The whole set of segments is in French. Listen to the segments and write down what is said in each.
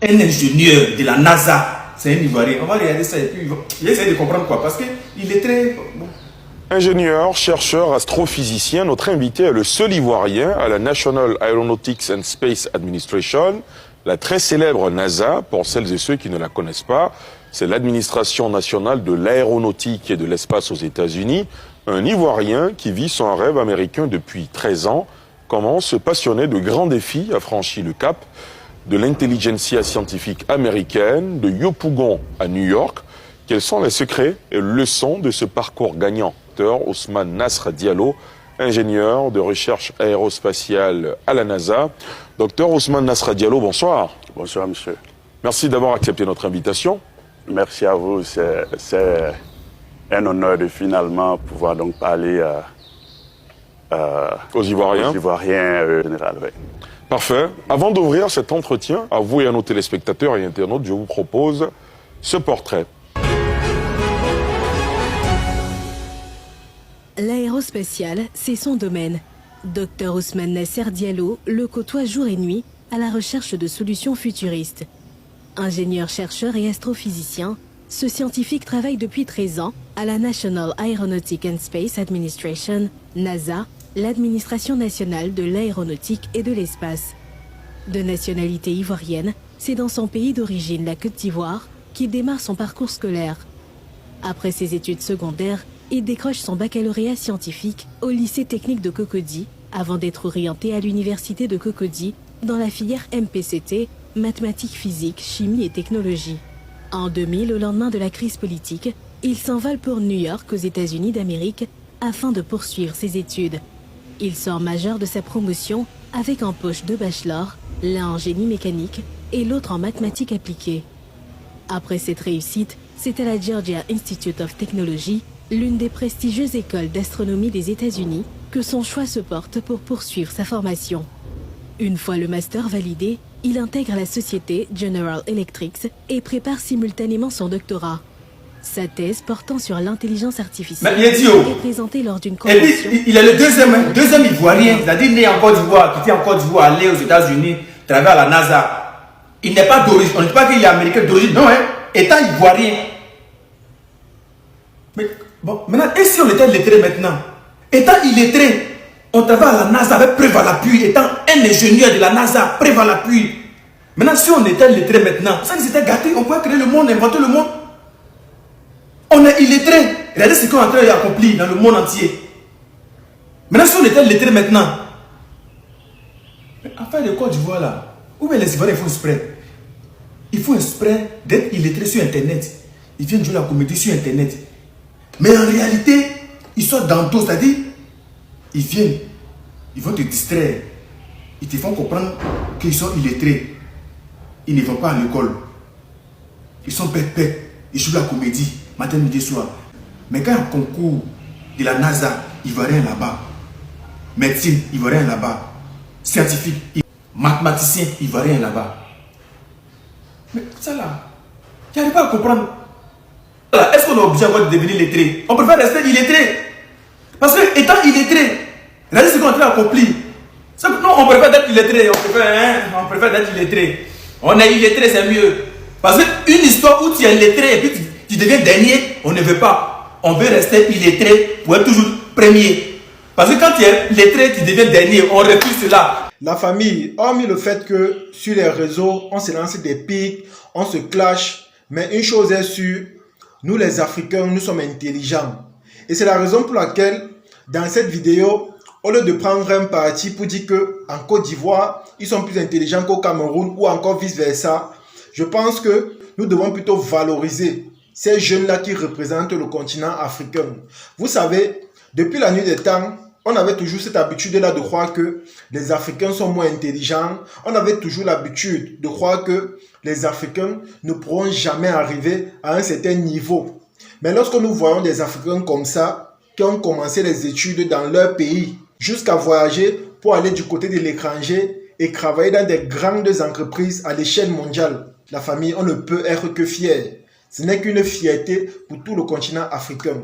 un ingénieur de la NASA, c'est un Ivoirien. On va regarder ça et puis j'essaie de comprendre quoi. Parce qu'il est très... Bon. Ingénieur, chercheur, astrophysicien, notre invité est le seul Ivoirien à la National Aeronautics and Space Administration, la très célèbre NASA, pour celles et ceux qui ne la connaissent pas. C'est l'administration nationale de l'aéronautique et de l'espace aux États-Unis. Un Ivoirien qui vit son rêve américain depuis 13 ans, commence à se passionner de grands défis, a franchi le cap de l'intelligentsia scientifique américaine, de Yopougon à New York. Quels sont les secrets et leçons de ce parcours gagnant? Dr Ousmane Nasr Diallo, ingénieur de recherche aérospatiale à la NASA. Dr Ousmane Nasr Diallo, bonsoir. Bonsoir, monsieur. Merci d'avoir accepté notre invitation. Merci à vous. C'est un honneur de finalement pouvoir donc parler aux Ivoiriens. Aux Ivoiriens général, oui. Parfait. Avant d'ouvrir cet entretien, à vous et à nos téléspectateurs et internautes, je vous propose ce portrait. L'aérospatiale, c'est son domaine. Dr Ousmane Nasr Diallo le côtoie jour et nuit à la recherche de solutions futuristes. Ingénieur, chercheur et astrophysicien, ce scientifique travaille depuis 13 ans à la National Aeronautic and Space Administration, NASA, l'administration nationale de l'aéronautique et de l'espace. De nationalité ivoirienne, c'est dans son pays d'origine, la Côte d'Ivoire, qu'il démarre son parcours scolaire. Après ses études secondaires, il décroche son baccalauréat scientifique au lycée technique de Cocody, avant d'être orienté à l'université de Cocody dans la filière MPCT, mathématiques, physique, chimie et technologie. En 2000, au lendemain de la crise politique, il s'envole pour New York aux États-Unis d'Amérique afin de poursuivre ses études. Il sort majeur de sa promotion avec en poche 2 bachelors, l'un en génie mécanique et l'autre en mathématiques appliquées. Après cette réussite, c'est à la Georgia Institute of Technology, l'une des prestigieuses écoles d'astronomie des États-Unis, que son choix se porte pour poursuivre sa formation. Une fois le master validé, il intègre la société General Electric et prépare simultanément son doctorat. Sa thèse portant sur l'intelligence artificielle est présentée lors d'une convention. Et puis, il est le deuxième Ivoirien, c'est-à-dire né en Côte d'Ivoire, quitté en Côte d'Ivoire, allé aux États-Unis, travailler à la NASA. Il n'est pas d'origine, on ne dit pas qu'il est américain d'origine, non, hein, étant Ivoirien. Mais bon, maintenant, et si on était lettré maintenant? Étant illettré, on travaille à la NASA avec preuve à l'appui, étant un ingénieur de la NASA, preuve à l'appui. Maintenant, si on était lettré maintenant, ça nous était gâté, on pouvait créer le monde, inventer le monde. On est illettré. Regardez ce qu'on est en train d'accomplir dans le monde entier. Maintenant, si on était lettré maintenant, affaire de Côte d'Ivoire là, où bien les Ivoiriens font exprès? Ils font exprès d'être illettrés sur Internet. Ils viennent jouer la comédie sur Internet. Mais en réalité, ils sont dans tout, c'est-à-dire, ils viennent, ils vont te distraire. Ils te font comprendre qu'ils sont illettrés. Ils ne vont pas à l'école. Ils sont bêtes. Ils jouent la comédie, matin, midi, soir. Mais quand il y a un concours de la NASA, ils vont rien là-bas. Médecine, ils vont rien là-bas. Scientifique, mathématicien, ils vont rien là-bas. Mais ça là, tu n'arrives pas à comprendre. Est-ce qu'on est obligé encore de devenir lettré? On préfère rester illettré. Parce que étant illettré, regardez ce qu'on est en train d'accomplir. Non, on préfère être illettré. On préfère être illettré. On est illettré, c'est mieux. Parce qu'une histoire où tu es lettré et puis tu deviens dernier, on ne veut pas. On veut rester illettré pour être toujours premier. Parce que quand tu es lettré, tu deviens dernier. On refuse cela. La famille, hormis le fait que sur les réseaux, on se lance des pics, on se clash, mais une chose est sûre, nous les Africains, nous sommes intelligents. Et c'est la raison pour laquelle, dans cette vidéo, au lieu de prendre un parti pour dire qu'en Côte d'Ivoire, ils sont plus intelligents qu'au Cameroun ou encore vice-versa, je pense que nous devons plutôt valoriser ces jeunes-là qui représentent le continent africain. Vous savez, depuis la nuit des temps, on avait toujours cette habitude-là de croire que les Africains sont moins intelligents. On avait toujours l'habitude de croire que les Africains ne pourront jamais arriver à un certain niveau. Mais lorsque nous voyons des Africains comme ça, qui ont commencé les études dans leur pays, jusqu'à voyager pour aller du côté de l'étranger et travailler dans des grandes entreprises à l'échelle mondiale, la famille, on ne peut être que fier. Ce n'est qu'une fierté pour tout le continent africain.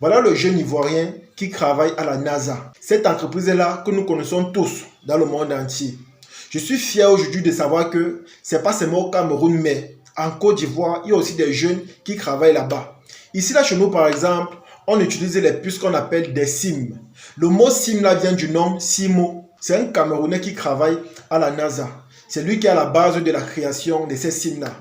Voilà le jeune Ivoirien qui travaille à la NASA. Cette entreprise-là que nous connaissons tous dans le monde entier. Je suis fier aujourd'hui de savoir que ce n'est pas seulement au Cameroun, mais en Côte d'Ivoire, il y a aussi des jeunes qui travaillent là-bas. Ici, là, chez nous, par exemple, on utilise les puces qu'on appelle des SIM. Le mot SIM là vient du nom Simo. C'est un Camerounais qui travaille à la NASA. C'est lui qui est à la base de la création de ces SIM là.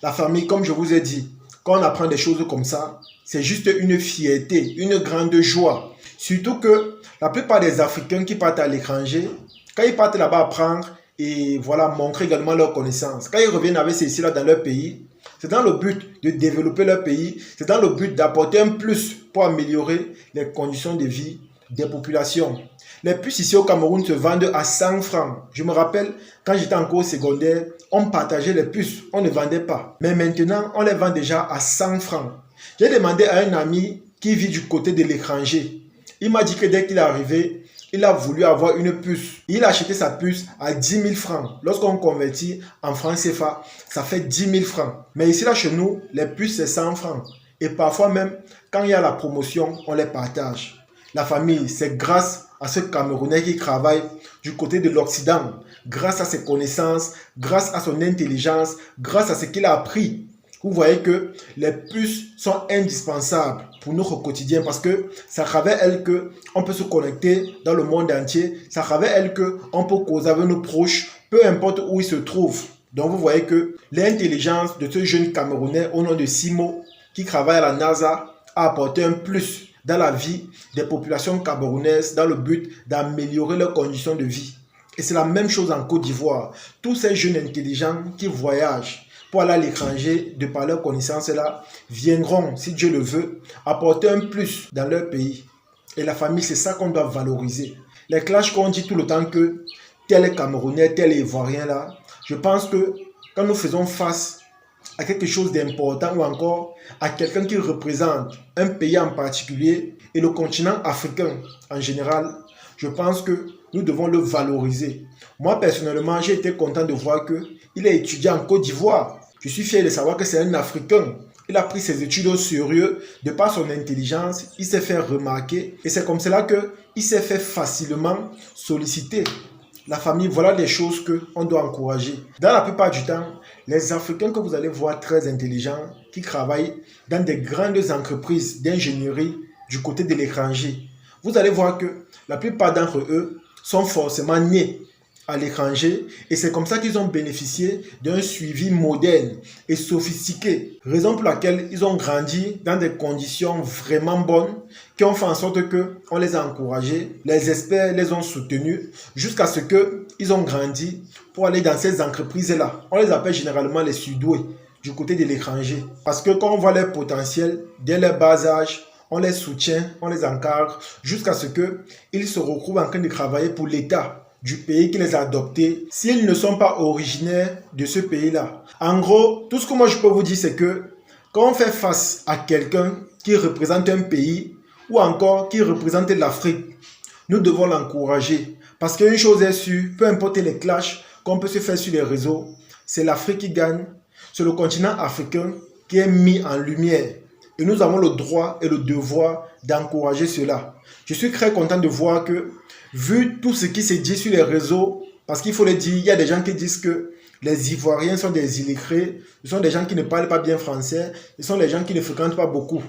La famille, comme je vous ai dit, quand on apprend des choses comme ça, c'est juste une fierté, une grande joie. Surtout que la plupart des Africains qui partent à l'étranger, quand ils partent là-bas apprendre et voilà, montrer également leurs connaissances, quand ils reviennent avec ceci là dans leur pays, c'est dans le but de développer leur pays, c'est dans le but d'apporter un plus pour améliorer les conditions de vie des populations. Les puces ici au Cameroun se vendent à 100 francs. Je me rappelle, quand j'étais encore au secondaire, on partageait les puces, on ne vendait pas. Mais maintenant, on les vend déjà à 100 francs. J'ai demandé à un ami qui vit du côté de l'étranger. Il m'a dit que dès qu'il est arrivé, il a voulu avoir une puce. Il a acheté sa puce à 10 000 francs. Lorsqu'on convertit en francs CFA, ça fait 10 000 francs. Mais ici, là, chez nous, les puces, c'est 100 francs. Et parfois même, quand il y a la promotion, on les partage. La famille, c'est grâce à ce Camerounais qui travaille du côté de l'Occident, grâce à ses connaissances, grâce à son intelligence, grâce à ce qu'il a appris. Vous voyez que les puces sont indispensables pour notre quotidien parce que c'est à travers elles qu'on peut se connecter dans le monde entier. C'est à travers elles qu'on peut causer avec nos proches, peu importe où ils se trouvent. Donc vous voyez que l'intelligence de ce jeune Camerounais au nom de Simo qui travaille à la NASA a apporté un plus dans la vie des populations camerounaises dans le but d'améliorer leurs conditions de vie. Et c'est la même chose en Côte d'Ivoire. Tous ces jeunes intelligents qui voyagent pour aller à l'étranger, de par leurs connaissances là, viendront, si Dieu le veut, apporter un plus dans leur pays. Et la famille, c'est ça qu'on doit valoriser. Les clashs qu'on dit tout le temps que tel est Camerounais, tel est Ivoirien là, je pense que quand nous faisons face à quelque chose d'important ou encore à quelqu'un qui représente un pays en particulier et le continent africain en général, je pense que nous devons le valoriser. Moi, personnellement, j'ai été content de voir qu'il a étudié en Côte d'Ivoire. Je suis fier de savoir que c'est un Africain. Il a pris ses études au sérieux, de par son intelligence, il s'est fait remarquer et c'est comme cela qu'il s'est fait facilement solliciter. La famille, voilà des choses qu'on doit encourager. Dans la plupart du temps, les Africains que vous allez voir très intelligents, qui travaillent dans des grandes entreprises d'ingénierie du côté de l'étranger, vous allez voir que la plupart d'entre eux sont forcément nés à l'étranger et c'est comme ça qu'ils ont bénéficié d'un suivi moderne et sophistiqué. Raison pour laquelle ils ont grandi dans des conditions vraiment bonnes qui ont fait en sorte qu'on les a encouragés, les experts les ont soutenus jusqu'à ce qu'ils ont grandi pour aller dans ces entreprises-là. On les appelle généralement les sudoués du côté de l'étranger parce que quand on voit leur potentiel dès leur bas âge, on les soutient, on les encadre jusqu'à ce qu'ils se retrouvent en train de travailler pour l'État du pays qui les a adoptés s'ils ne sont pas originaires de ce pays-là. En gros, tout ce que moi je peux vous dire, c'est que quand on fait face à quelqu'un qui représente un pays ou encore qui représente l'Afrique, nous devons l'encourager. Parce qu'une chose est sûre, peu importe les clashs qu'on peut se faire sur les réseaux, c'est l'Afrique qui gagne, c'est le continent africain qui est mis en lumière. Et nous avons le droit et le devoir d'encourager cela. Je suis très content de voir que, vu tout ce qui se dit sur les réseaux, parce qu'il faut le dire, il y a des gens qui disent que les Ivoiriens sont des illettrés, ce sont des gens qui ne parlent pas bien français, ce sont des gens qui ne fréquentent pas beaucoup.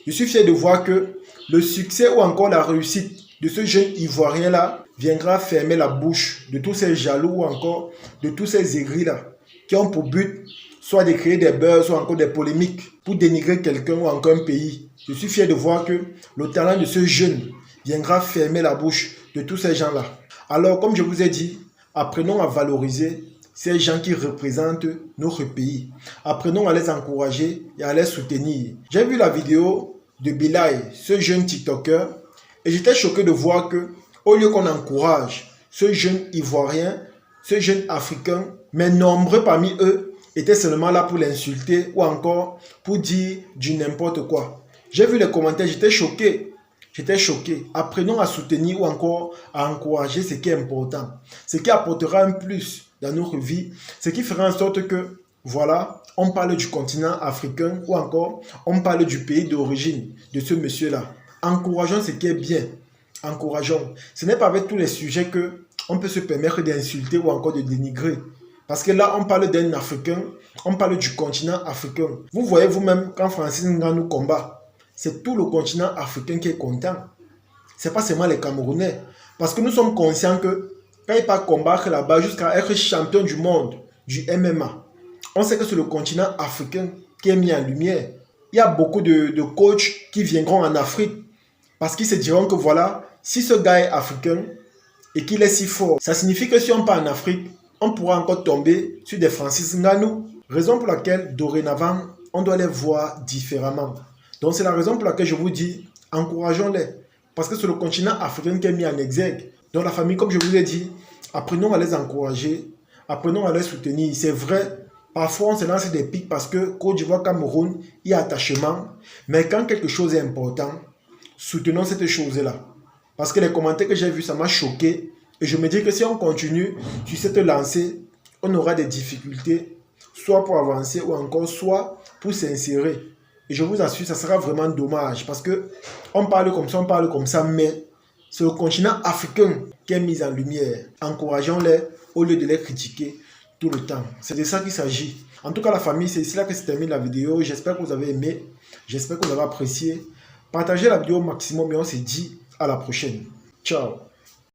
Je suis fier de voir que le succès ou encore la réussite de ce jeune Ivoirien-là viendra fermer la bouche de tous ces jaloux ou encore de tous ces aigris-là qui ont pour but soit de créer des buzz ou encore des polémiques pour dénigrer quelqu'un ou encore un pays. Je suis fier de voir que le talent de ce jeune viendra fermer la bouche de tous ces gens-là. Alors, comme je vous ai dit, apprenons à valoriser ces gens qui représentent notre pays. Apprenons à les encourager et à les soutenir. J'ai vu la vidéo de Bilal, ce jeune TikToker, et j'étais choqué de voir que, au lieu qu'on encourage ce jeune Ivoirien, ce jeune Africain, mais nombreux parmi eux étaient seulement là pour l'insulter ou encore pour dire du n'importe quoi. J'ai vu les commentaires, j'étais choqué. J'étais choqué. Apprenons à soutenir ou encore à encourager ce qui est important. Ce qui apportera un plus dans notre vie. Ce qui fera en sorte que, voilà, on parle du continent africain ou encore on parle du pays d'origine de ce monsieur-là. Encourageons ce qui est bien. Encourageons. Ce n'est pas avec tous les sujets que on peut se permettre d'insulter ou encore de dénigrer. Parce que là, on parle d'un Africain, on parle du continent africain. Vous voyez vous-même, quand Francis Ngannou combat, c'est tout le continent africain qui est content. Ce n'est pas seulement les Camerounais. Parce que nous sommes conscients que quand il part combattre là-bas jusqu'à être champion du monde, du MMA, on sait que c'est le continent africain qui est mis en lumière. Il y a beaucoup de coachs qui viendront en Afrique parce qu'ils se diront que voilà, si ce gars est africain et qu'il est si fort, ça signifie que si on part en Afrique, on pourra encore tomber sur des Francis Ngannou. Raison pour laquelle, dorénavant, on doit les voir différemment. Donc c'est la raison pour laquelle je vous dis, encourageons-les. Parce que c'est le continent africain qui est mis en exergue. Donc la famille, comme je vous ai dit, apprenons à les encourager, apprenons à les soutenir. C'est vrai, parfois on se lance des pics parce que Côte d'Ivoire, Cameroun, il y a attachement. Mais quand quelque chose est important, soutenons cette chose-là. Parce que les commentaires que j'ai vus, ça m'a choqué. Et je me dis que si on continue sur cette lancée, on aura des difficultés, soit pour avancer ou encore soit pour s'insérer. Et je vous assure, ça sera vraiment dommage parce que on parle comme ça, mais c'est le continent africain qui est mis en lumière. Encourageons-les au lieu de les critiquer tout le temps. C'est de ça qu'il s'agit. En tout cas, la famille, c'est ici là que se termine la vidéo. J'espère que vous avez aimé. J'espère que vous avez apprécié. Partagez la vidéo au maximum et on se dit à la prochaine. Ciao.